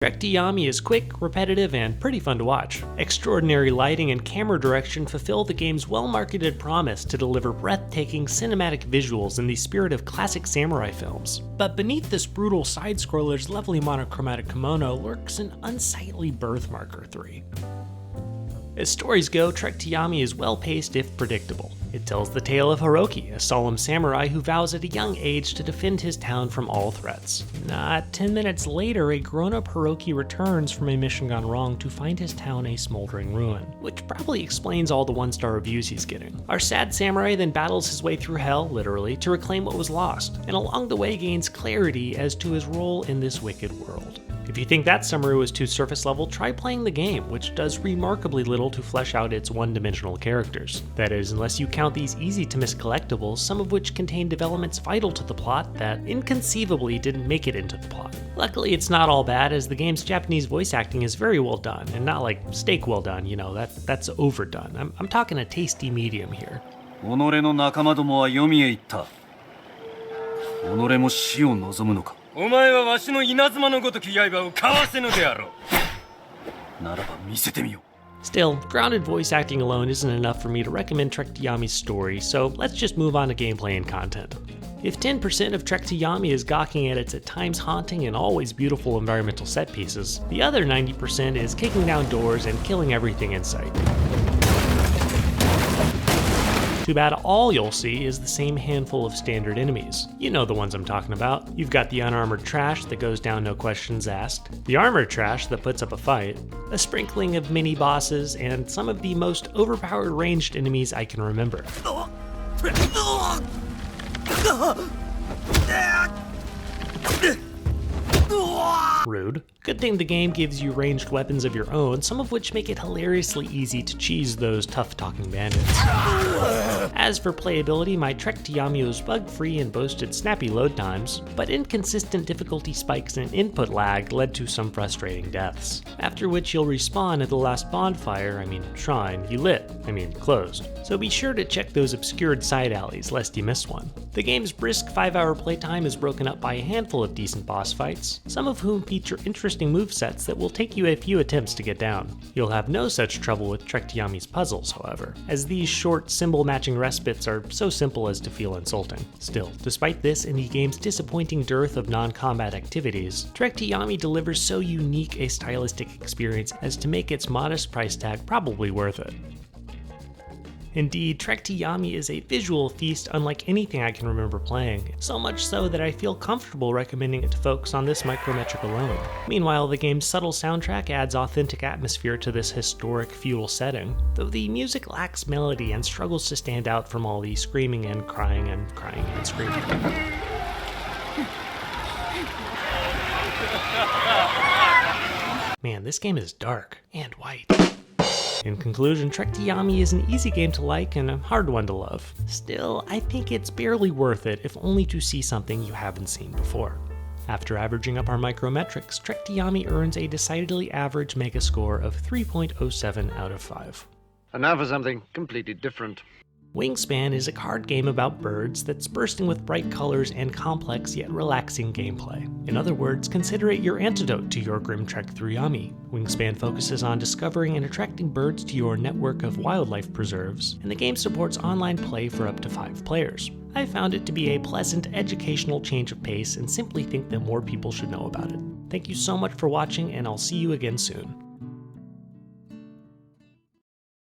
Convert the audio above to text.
TrackTribe is quick, repetitive, and pretty fun to watch. Extraordinary lighting and camera direction fulfill the game's well-marketed promise to deliver breathtaking cinematic visuals in the spirit of classic samurai films. But beneath this brutal side-scroller's lovely monochromatic kimono lurks an unsightly birthmark or three. As stories go, TrackTribe is well-paced if predictable. It tells the tale of Hiroki, a solemn samurai who vows at a young age to defend his town from all threats. Not 10 minutes later, a grown-up Hiroki returns from a mission gone wrong to find his town a smoldering ruin, which probably explains all the one-star reviews he's getting. Our sad samurai then battles his way through hell, literally, to reclaim what was lost, and along the way gains clarity as to his role in this wicked world. If you think that summary was too surface level, try playing the game, which does remarkably little to flesh out its one-dimensional characters. That is, unless you count these easy-to-miss collectibles, some of which contain developments vital to the plot that inconceivably didn't make it into the plot. Luckily, it's not all bad, as the game's Japanese voice acting is very well done, and not like steak well done, you know, that's overdone. I'm talking a tasty medium here. 己の仲間どもはYomiへ行った。己も死を望むのか。お前はわしの稲妻のごとき刃をかわせぬであろう。ならば見せてみよう。 Still, grounded voice acting alone isn't enough for me to recommend TrackTribe's story, so let's just move on to gameplay and content. If 10% of TrackTribe is gawking at its at times haunting and always beautiful environmental set pieces, the other 90% is kicking down doors and killing everything in sight. Too bad all you'll see is the same handful of standard enemies. You know the ones I'm talking about. You've got the unarmored trash that goes down no questions asked, the armored trash that puts up a fight, a sprinkling of mini-bosses, and some of the most overpowered ranged enemies I can remember. Rude. Good thing the game gives you ranged weapons of your own, some of which make it hilariously easy to cheese those tough-talking bandits. As for playability, my TrackTribe was bug-free and boasted snappy load times, but inconsistent difficulty spikes and input lag led to some frustrating deaths. After which you'll respawn at the last shrine you lit, closed. So be sure to check those obscured side alleys lest you miss one. The game's brisk 5-hour playtime is broken up by a handful of decent boss fights, some of whom feature interesting movesets that will take you a few attempts to get down. You'll have no such trouble with TrackTribe's puzzles, however, as these short symbol-matching respites are so simple as to feel insulting. Still, despite this and the game's disappointing dearth of non-combat activities, TrackTribe delivers so unique a stylistic experience as to make its modest price tag probably worth it. Indeed, TrackTribe is a visual feast unlike anything I can remember playing, so much so that I feel comfortable recommending it to folks on this micrometric alone. Meanwhile, the game's subtle soundtrack adds authentic atmosphere to this historic feudal setting, though the music lacks melody and struggles to stand out from all the screaming and crying and crying and screaming. Man, this game is dark and white. In conclusion, TrackTribe is an easy game to like and a hard one to love. Still, I think it's barely worth it if only to see something you haven't seen before. After averaging up our micrometrics, TrackTribe earns a decidedly average mega score of 3.07 out of 5. And now for something completely different. Wingspan is a card game about birds that's bursting with bright colors and complex yet relaxing gameplay. In other words, consider it your antidote to your grim trek through Yomi. Wingspan focuses on discovering and attracting birds to your network of wildlife preserves, and the game supports online play for up to 5 players. I found it to be a pleasant, educational change of pace and simply think that more people should know about it. Thank you so much for watching, and I'll see you again soon.